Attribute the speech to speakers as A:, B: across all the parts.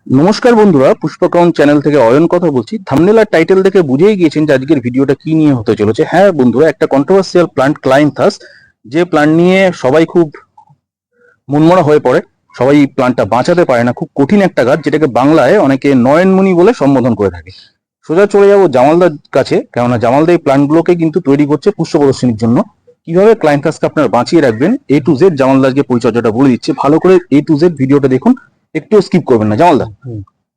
A: নমস্কার বন্ধুরা, পুষ্পকরণ চ্যানেল থেকে অয়ন কথা বলছি। থাম্বনেল আর টাইটেল দেখে বুঝেই গিয়েছেন যে আজকের ভিডিওটা কি নিয়ে হতে চলেছে। হ্যাঁ বন্ধুরা, একটা কন্ট্রোভার্সিয়াল প্লান্ট ক্লাইন্থাস, যে প্লান্ট নিয়ে সবাই খুব মনমরা হয়ে পড়ে। সবাই এই প্লান্টটা বাঁচাতে পারে না। খুব কঠিন একটা গাছ, যেটাকে বাংলায় অনেকে নয়নমণি বলে সম্বোধন করে থাকে। সোজা চলে যাবো জামালদার কাছে, কেননা জামালদা এই প্লান্টগুলোকে কিন্তু তৈরি করছে পুষ্প প্রদর্শনীর জন্য। কিভাবে ক্লাইন্থাসকে আপনারা বাঁচিয়ে রাখবেন A to Z জামালদা আজকে পরিচর্যাটা বলে দিচ্ছে। ভালো করে A to Z ভিডিওটা দেখুন, একটু স্কিপ করবেন না। জামালদা,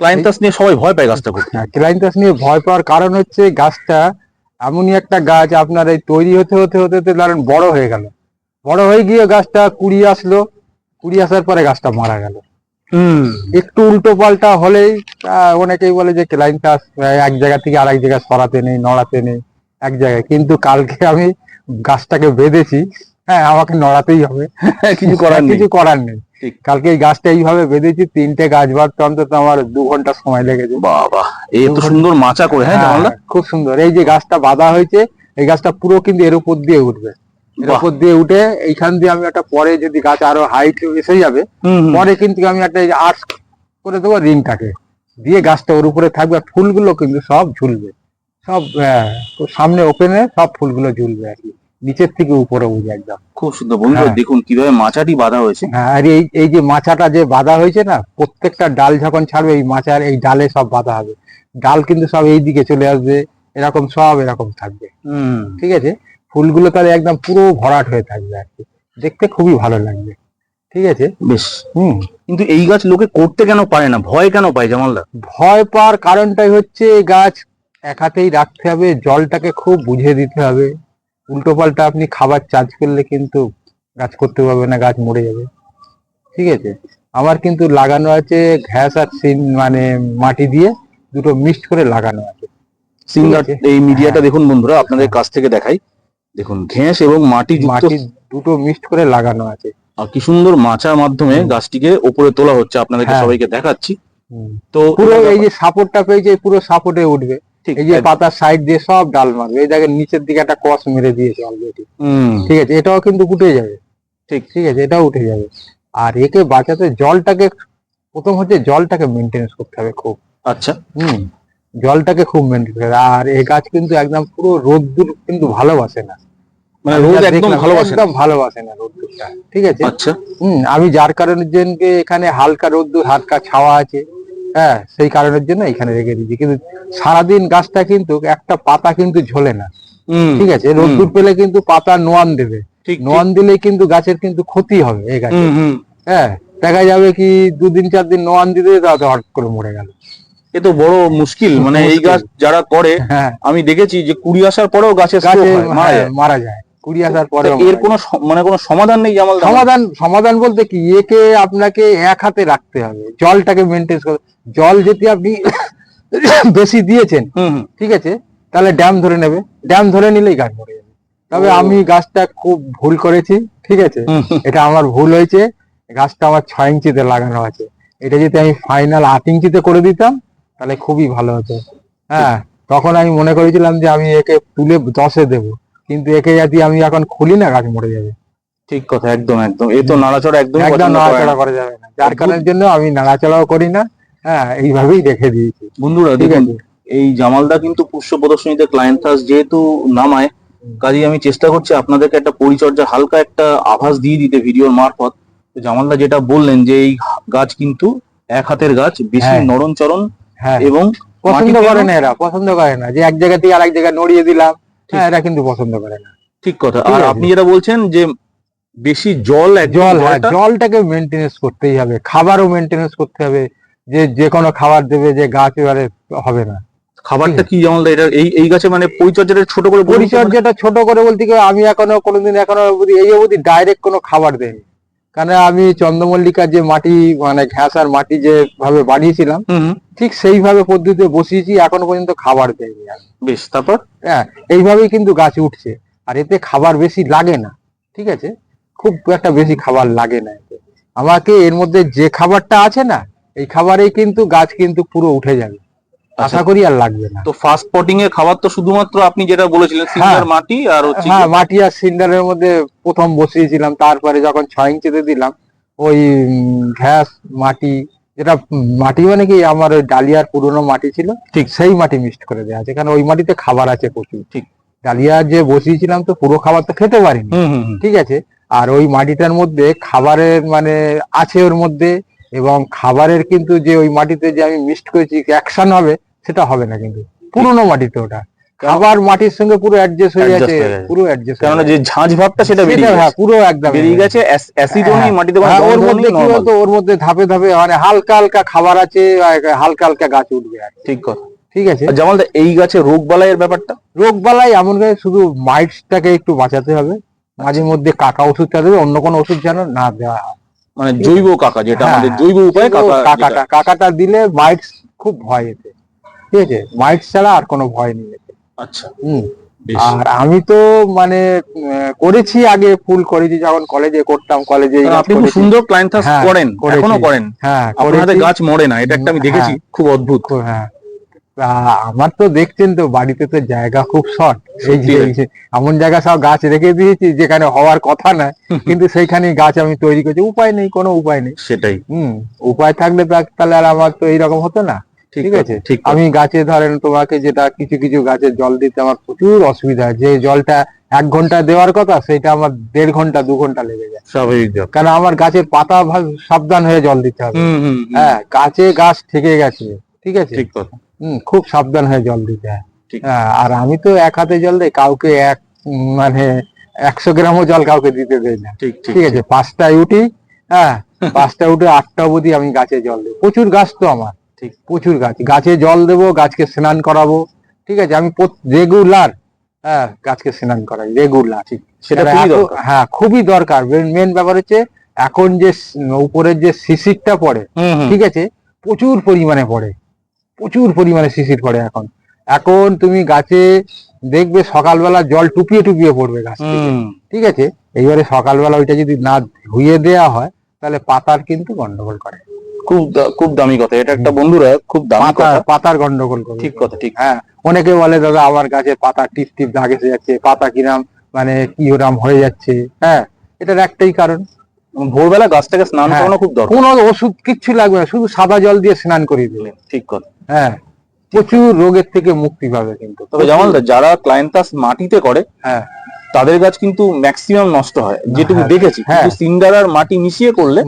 A: ক্লাইন্থাস নিয়ে সবাই ভয় পায় গাছটা করতে।
B: হ্যাঁ, ক্লাইন্থাস নিয়ে ভয় পাওয়ার কারণ হচ্ছে গাছটা এমনই একটা গাছ, আপনার এই তৈরি হতে হতে হতে হতে ধরেন বড় হয়ে গেল, বড় হয়ে গিয়ে গাছটা কুড়ি আসলো, কুড়ি আসার পরে গাছটা মারা গেল। একটু উল্টো পাল্টা হলেই অনেকেই বলে যে ক্লাইন্থাস এক জায়গা থেকে আরেক জায়গায় সরাতে নেই, নড়াতে নেই এক জায়গায়। কিন্তু কালকে আমি গাছটাকে বেঁধেছি, হ্যাঁ আমাকে নড়াতেই হবে,
A: কিছু করার নেই।
B: কিছু করার নেই।
A: ঠিক।
B: কালকে এই গাছটা এইভাবে বেঁধেছি, 3টে গাছ বাঁধতে অন্তত আমার 2 ঘন্টা সময় লেগেছে।
A: বাবা, এই তো সুন্দর মাচা করে। হ্যাঁ জামালদা,
B: খুব সুন্দর। এই যে গাছটা বাঁধা হয়েছে, এই গাছটা পুরো কিন্তু এর উপর দিয়ে উঠবে, এর
A: বাহ।
B: উপর দিয়ে উঠে এইখান দিয়ে আমি একটা পরে যদি গাছ আরো হাইট এসে যাবে, পরে কিন্তু আমি একটা আর্ট করে দেবো রিংটাকে দিয়ে, গাছটা ওর উপরে থাকবে। আর ফুলগুলো কিন্তু সব ঝুলবে, সব সামনে ওপেনে সব ফুলগুলো ঝুলবে আর কি, নিচের থেকে উপরে উঠবে একদম।
A: খুব সুন্দর বন্ধুরা,
B: হ্যাঁ।
A: দেখুন কিভাবে মাচাটি বাঁধা হয়েছে।
B: হ্যাঁ, আর এই এই যে মাচাটা যে বাঁধা হয়েছে না, প্রত্যেকটা ডাল যখন ছাড়বে এই মাচার এই ডালে সব বাঁধা হবে। ডাল কিন্তু সব এই দিকে চলে আসবে, এরকম সব এরকম থাকবে। ঠিক আছে, ফুলগুলো তাহলে একদম পুরো ভরাট হয়ে থাকবে আর কি, দেখতে খুবই ভালো লাগবে। ঠিক আছে।
A: বেশ। কিন্তু এই গাছ লোকে করতে কেন পারে না, ভয় কেন পায় জামালদা?
B: ভয় পাওয়ার কারণটাই হচ্ছে গাছ এক হাতেই রাখতে হবে, জলটাকে খুব বুঝে দিতে হবে। উল্টো পাল্টা আপনি খাবার চার্জ করলে কিন্তু গাছ করতে পারবে না, গাছ মরে যাবে। ঠিক আছে, আমার কিন্তু লাগানো আছে ঘ্যাস আর মানে মাটি দিয়ে দুটো মিক্সড করে লাগানো আছে।
A: সিঙ্গার এই মিডিয়াটা
B: হ্যাঁ।
A: দেখুন বন্ধুরা, আপনাদের
B: হ্যাঁ।
A: কাছ থেকে দেখাই। দেখুন ঘেঁস এবং মাটি যুক্ত,
B: মাটি দুটো মিক্সড করে লাগানো আছে।
A: আর কি সুন্দর মাচার মাধ্যমে গাছটিকে ওপরে তোলা হচ্ছে, আপনাদেরকে
B: হ্যাঁ।
A: সবাইকে দেখাচ্ছি। তো
B: পুরো এই যে সাপোর্টটা পেয়েছে, পুরো সাপোর্টে উঠবে।
A: ঠিক,
B: এই যে
A: একদম।
B: পাতার সাইড দিয়ে সব ডাল মারবে, এই দেখেন নিচের দিকে একটা কস মেরে দিয়েছে অলরেডি। ঠিক আছে, এটাও কিন্তু উঠে যাবে।
A: ঠিক।
B: ঠিক আছে, এটাও উঠে যাবে। আর একে বাঁচাতে জলটাকে, প্রথম হচ্ছে জলটাকে মেনটেনেন্স করতে হবে খুব।
A: আচ্ছা।
B: জলটাকে খুব মেনটেন করে। আর এই গাছ কিন্তু একদম পুরো রোদ্দুর কিন্তু ভালোবাসে না,
A: মানে
B: আমি
A: রোদ
B: যা
A: একদম
B: দেখলাম,
A: ভালোবাসে না।
B: একদম ভালোবাসে না রোদ্দুরটা। ঠিক আছে।
A: আচ্ছা।
B: আমি যার কারণের জন্য এখানে হালকা রোদ্দুর হালকা ছাওয়া আছে, হ্যাঁ সেই কারণের জন্য এখানে রেখে দিচ্ছি। কিন্তু সারাদিন গাছটা কিন্তু একটা পাতা কিন্তু ঝোলে না। ঠিক আছে, রোদ্দুর পেলে কিন্তু পাতা নোয়ান দেবে, নোয়ান দিলে কিন্তু গাছের কিন্তু ক্ষতি হবে এই গাছে। হ্যাঁ, দেখা যাবে কি 2 দিন 4 দিন নোয়ান দিতে তাতে হট করে মরে গেল।
A: এ তো বড় মুশকিল। মানে এই গাছ যারা করে,
B: হ্যাঁ,
A: আমি দেখেছি যে কুড়ি আসার পরেও গাছে
B: মারা যায়, কুড়ি আসার পরে।
A: এর কোনো মানে কোনো সমাধান নেই জামাল?
B: সমাধান বলতে কি, একে আপনাকে এক হাতে রাখতে হবে, জলটাকে মেনটেন করতে। জল যদি আপনি বেশি দিয়েছেন, ঠিক আছে, তাহলে ড্যাম ধরে নেবে, ড্যাম ধরে নিলেই গাছ মরে যাবে। তবে আমি গাছটা খুব ভুল করেছি। ঠিক আছে, এটা আমার ভুল হয়েছে। গাছটা আমার 6 ইঞ্চিতে লাগানো আছে, এটা যদি আমি ফাইনাল 8 ইঞ্চিতে করে দিতাম তাহলে খুবই ভালো হতো। হ্যাঁ, তখন আমি মনে করেছিলাম যে আমি একে তুলে 10-এ দেবো, কিন্তু একে যদি আমি এখন খুলি না গাছ মরে যাবে।
A: ঠিক কথা, একদম একদম। এ তো নাড়াচড়া একদম
B: নাড়াচড়া করা যাবে না, যার কারণের জন্য আমি নাড়াচড়াও করি না। হ্যাঁ, এইভাবেই রেখে দিয়েছি
A: বন্ধুরা।
B: ঠিক
A: দেখুন,
B: আছে।
A: এই জামালদা কিন্তু পুষ্প প্রদর্শনীতে ক্লায়েন্থাস যেহেতু নামায়, কাজেই আমি চেষ্টা করছি আপনাদেরকে একটা পরিচর্যা হালকা একটা আভাস দিয়ে দিতে ভিডিওর মারফত। তো জামালদা যেটা বললেন যে এই গাছ কিন্তু এক হাতের গাছ, বেশি নরম-চরণ এবং
B: পছন্দ করে না, এরা পছন্দ করে না যে এক জায়গা থেকে আরেক জায়গায় নড়িয়ে দিলাম। হ্যাঁ, এরা কিন্তু পছন্দ করে না।
A: ঠিক কথা। আর আপনি যেটা বলছেন যে বেশি জল,
B: জলটাকে মেনটেনেন্স করতেই হবে, খাবারও মেনটেনেন্স করতে হবে। যে কোনো খাবার দেবে যে গাছ এবারে হবে না।
A: খাবারটা কি জামালদা? এটা এই গাছে মানে পরিচর্যাটা ছোট করে,
B: পরিচর্যাটা ছোট করে বলতে কি, আমি এখনো কোনোদিন এই অবধি ডাইরেক্ট কোনো খাবার দেয়নি। কারণ আমি চন্দ্রমল্লিকার যে মাটি, মানে ঘ্যাস আর মাটি যে ভাবে বানিয়েছিলাম, ঠিক সেইভাবে পদ্ধতিতে বসিয়েছি, এখনো পর্যন্ত খাবার দেয়নি।
A: বেশ, তারপর?
B: হ্যাঁ, এইভাবেই কিন্তু গাছ উঠছে। আর এতে খাবার বেশি লাগে না। ঠিক আছে, খুব একটা বেশি খাবার লাগে না এতে। আমাকে এর মধ্যে যে খাবারটা আছে না, এই খাবারেই কিন্তু গাছ কিন্তু পুরো উঠে যাবে, আশা করি আর লাগবে না।
A: তো ফার্স্ট পটিং এর খাবার তো শুধুমাত্র আপনি যেটা বলেছিলেন সিন্ডার মাটি আর হচ্ছে,
B: হ্যাঁ, মাটি আর সিন্ডারের মধ্যে প্রথম বসিয়েছিলাম, তারপরে যখন 6 ইঞ্চিতে দিলাম ওই ঘ্যাস মাটি যেটা মাটি মানে কি আমার ওই ডালিয়ার পুরনো মাটি ছিল, ঠিক সেই মাটি মিক্সড করে দেওয়া আছে, কারণ ওই মাটিতে খাবার আছে প্রচুর।
A: ঠিক।
B: ডালিয়া যে বসিয়েছিলাম তো পুরো খাবার তো খেতে পারিনি, ঠিক আছে, আর ওই মাটিটার মধ্যে খাবারের মানে আছে ওর মধ্যে, এবং খাবারের কিন্তু যে ওই মাটিতে যে আমি মিক্সড করেছি অ্যাকশন হবে সেটা হবে না, কিন্তু পুরনো মাটিতে ওটা খাবার মাটির সঙ্গে পুরো অ্যাডজাস্ট হয়ে গেছে, পুরো অ্যাডজাস্ট,
A: কারণ যে ঝাঁঝ ভাবটা সেটা বেরিয়ে গেছে,
B: পুরো একদম
A: বেরিয়ে গেছে, অ্যাসিডও নেই মাটিতে,
B: ওর মধ্যে কি বলতো, ওর মধ্যে ধাপে ধাপে মানে হালকা হালকা খাবার আছে, হালকা হালকা গাছ উঠবে আর
A: ঠিক কথা।
B: ঠিক আছে।
A: যেমন এই গাছে রোগ বালাইয়ের ব্যাপারটা,
B: রোগ বালাই এমন করে শুধু মাইটসটাকে একটু বাঁচাতে হবে, মাঝে মধ্যে কাকা ওষুধটা দেবে, অন্য কোনো ওষুধ যেন না দেওয়া হয়,
A: মানে জৈব কাকা, যেটা আমাদের জৈব উপায়ে
B: কাকাটা দিলে মাইটস খুব ভয় এতে, ঠিক আছে, মাইটস ছাড়া আর কোনো ভয় নেই এতে।
A: আচ্ছা।
B: আর আমি তো মানে করেছি আগে, ফুল করেছি যখন কলেজে করতাম, কলেজে
A: আপনি খুব সুন্দর ক্লায়েন্থাস করেন, এখনো করেন,
B: হ্যাঁ,
A: আপনাদের গাছ মরে না, এটা একটা আমি দেখেছি, খুব অদ্ভুত।
B: হ্যাঁ, আমার তো দেখছেন তো বাড়িতে তো জায়গা খুব শর্ট, এই যে এমন জায়গা সব গাছ রেখে দিয়েছি যেখানে হওয়ার কথা না, কিন্তু সেইখানে গাছ আমি তৈরি করছি, উপায় নেই, কোনো উপায় নেই।
A: সেটাই,
B: উপায় থাকলে তাহলে আর আমার তো এইরকম হতো না, ঠিক আছে। আমি গাছে ধরেন তোমাকে যেটা কিছু কিছু গাছে জল দিতে আমার প্রচুর অসুবিধা, যে জলটা 1 ঘন্টা দেওয়ার কথা সেটা আমার 1.5 ঘন্টা 2 ঘন্টা লেগে যায়, স্বাভাবিক, কারণ আমার গাছের পাতা সাবধান হয়ে জল দিতে হবে। হ্যাঁ, গাছ থেকে গেছে, ঠিক আছে, ঠিক কথা, খুব সাবধান হয়ে জল দিতে হয়। আর আমি তো এক হাতে জল দেই, কাউকে মানে 100 গ্রামও জল কাউকে দিতে দেই না, ঠিক আছে। 5টায় উঠি, হ্যাঁ, 5টায় উঠে 8টা অবধি আমি গাছে জল দিই, প্রচুর গাছ তো আমার, প্রচুর গাছে জল দেবো, গাছকে স্নান করাবো, ঠিক আছে, আমি রেগুলার, হ্যাঁ, গাছকে স্নান করাই রেগুলার, সেটা হ্যাঁ খুবই দরকার। মেন ব্যাপার হচ্ছে এখন যে উপরের যে শিশিরটা পড়ে, ঠিক আছে, প্রচুর পরিমাণে পড়ে, প্রচুর পরিমাণে শিশির পড়ে এখন। এখন তুমি গাছে দেখবে সকালবেলা জল টুপিয়ে টুপিয়ে পড়বে গাছ থেকে, ঠিক আছে। এইবারে সকালবেলা ওইটা যদি না ধুয়ে দেওয়া হয় তাহলে পাতার কিন্তু গন্ডগোল করে,
A: খুব দামি কথা এটা, একটা বন্ধুরা খুব দামি কথা,
B: পাতার গন্ডগোল করে,
A: ঠিক কথা, ঠিক।
B: হ্যাঁ, অনেকে বলে দাদা আমার গাছের পাতা টিপ টিপ দাগ এসে যাচ্ছে, পাতা কিরাম মানে কি ওরাম হয়ে যাচ্ছে, হ্যাঁ, এটার একটাই কারণ,
A: ভোরবেলা গাছটাকে স্নান করানো খুব দরকার,
B: কোনো ওষুধ কিচ্ছু লাগবে না, শুধু সাদা জল দিয়ে স্নান করিয়ে দিলেন,
A: ঠিক কথা,
B: হ্যাঁ, প্রচুর রোগের থেকে মুক্তি পাবে। কিন্তু
A: তবে যেমন যারা ক্লায়েন্থাস মাটিতে করে, হ্যাঁ, তাদের গাছ কিন্তু ম্যাক্সিমাম নষ্ট হয়, যেটুকু দেখেছি, কিন্তু সিন্ডার আর মাটি মিশিয়ে করলে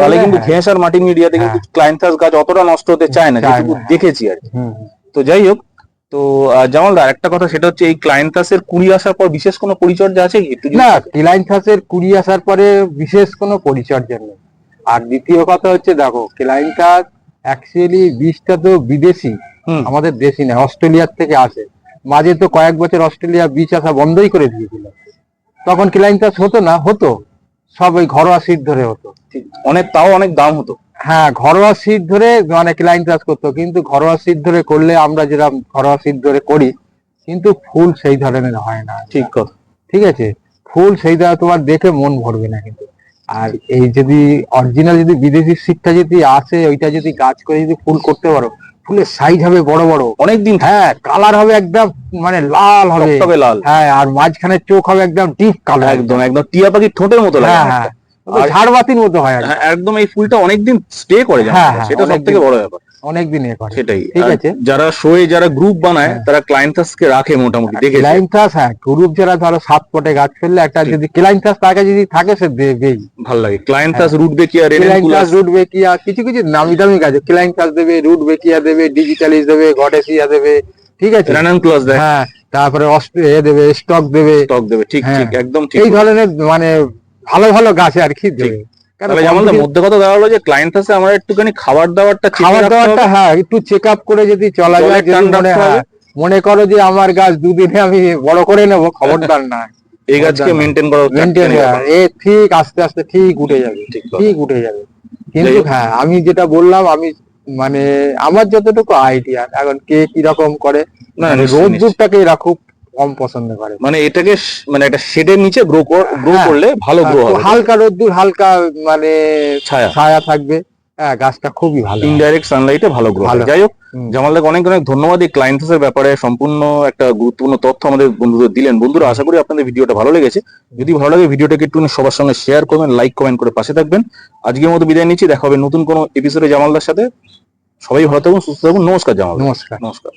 A: তাহলে কিন্তু ঘেঁস আর মাটি মিডিয়াতে কিন্তু ক্লায়েন্থাস গাছ অতটা নষ্ট হতে চায় না, যেটুকু দেখেছি আর কি। তো যাই হোক, তো জামালদা একটা কথা, সেটা হচ্ছে এই ক্লায়েন্থাসের কুড়ি আসার পর বিশেষ কোনো পরিচর্যা আছে কি?
B: না, ক্লায়েন্থাসের কুড়ি আসার পরে বিশেষ কোনো পরিচর্যা নেই। আর দ্বিতীয় কথা হচ্ছে, দেখো ক্লায়েন্থাস অ্যাকচুয়ালি বীজটা তো বিদেশি, আমাদের দেশি না, অস্ট্রেলিয়ার থেকে আসে। মাঝে তো কয়েক বছর অস্ট্রেলিয়া বীজ আসা বন্ধই করে দিয়েছিল, তখন ক্লায়েন্থাস হতো না, হতো সব ওই ঘরোয়া সিড ধরে হতো,
A: তাও অনেক দাম হতো।
B: হ্যাঁ, ঘরোয়া সিড ধরে মানে ক্লায়েন্থাস করতো, কিন্তু ঘরোয়া সিড ধরে করলে আমরা যেরকম ঘরোয়া সিড ধরে করি, কিন্তু ফুল সেই ধরনের হয় না,
A: ঠিক কথা,
B: ঠিক আছে, ফুল সেই ধরনের তোমার দেখে মন ভরবে না কিন্তু। আর এই যদি অরিজিনাল যদি বিদেশি সিডটা যদি আসে, ওইটা যদি গাছ করে যদি ফুল করতে পারো, ফুলের সাইজ হবে বড় বড় অনেকদিন, হ্যাঁ, কালার হবে একদম মানে লাল হবে, লাল, হ্যাঁ, আর মাঝখানে চোখ হবে একদম ডিপ কালার, একদম একদম টিয়া পাখির ঠোঁটের মতো লাগে, হ্যাঁ, ঝাড়বাতির মতো হয়
A: একদম। এই ফুলটা অনেকদিন স্টে করে, সেটা সবথেকে বড় ব্যাপার,
B: অনেকদিন করে,
A: সেটাই, ঠিক আছে। যারা শোয়ে, যারা গ্রুপ বানায়, তারা ক্লায়েন্থাসকে রাখে মোটামুটি, দেখে
B: ক্লায়েন্থাস, হ্যাঁ, গ্রুপ যারা ধরো 7 পটে গাছ ফেললে একটা যদি ক্লায়েন্থাস তাকে যদি থাকে সে দেবেই,
A: ভালো লাগে। ক্লায়েন্থাস, রুটবেকিয়া,
B: ক্লায়েন্থাস, রুটবেকিয়া, কিছু কিছু নামি দামি গাছ, ক্লায়েন্থাস দেবে, রুটবেকিয়া দেবে, ডিজিটালিস দেবে, গডেসিয়া দেবে, ঠিক আছে,
A: রানানক্লস দেয়,
B: হ্যাঁ, তারপরে অস্ট্রেলিয়া দেবে, স্টক দেবে,
A: ঠিক ঠিক, একদম ঠিক।
B: এই ধরনের মানে ভালো ভালো গাছ আর কি দেবে।
A: মধ্যে কথা দেওয়া হলো যে ক্লায়েন্থাসে আমরা একটুখানি খাবার দাবারটা,
B: হ্যাঁ, একটু চেক আপ করে যদি চলা যায়, মনে করো যে আমার গাছ দুদিনে আমি বড় করে নেবো, খবরদার না,
A: এই গাছকে মেনটেন করা,
B: ঠিক আস্তে আস্তে ঠিক উঠে যাবে, ঠিক উঠে যাবে। কিন্তু হ্যাঁ, আমি যেটা বললাম, আমি মানে আমার যতটুকু আইডিয়া, এখন কে কিরকম করে, রোদ্দুরটাকে এরা খুব কম পছন্দ করে,
A: মানে এটাকে মানে একটা শেডের নিচে গ্রো করলে ভালো গ্রো হবে,
B: হালকা রোদ্দুর, হালকা মানে ছায়া থাকবে, হ্যাঁ গাছটা খুবই ভালো হয়।
A: ইনডাইরেক্ট সানলাইটে ভালো গ্রো
B: ভালো।
A: যাই হোক,
B: হুম।
A: জামালদাকে অনেক অনেক ধন্যবাদ এই ক্লায়েন্টসের ব্যাপারে সম্পূর্ণ একটা গুরুত্বপূর্ণ তথ্য আমাদের বন্ধুদের দিলেন। বন্ধুরা আশা করি আপনাদের ভিডিওটা ভালো লেগেছে। যদি ভালো লাগে ভিডিওটাকে একটু সবার সঙ্গে শেয়ার করবেন, লাইক কমেন্ট করে পাশে থাকবেন। আজকের মতো বিদায় নিচ্ছি, দেখা হবে নতুন কোনো এপিসোডে জামালদার সাথে। সবাই ভালো থাকুন, সুস্থ থাকুন। নমস্কার জামালদা।
B: নমস্কার।
A: নমস্কার।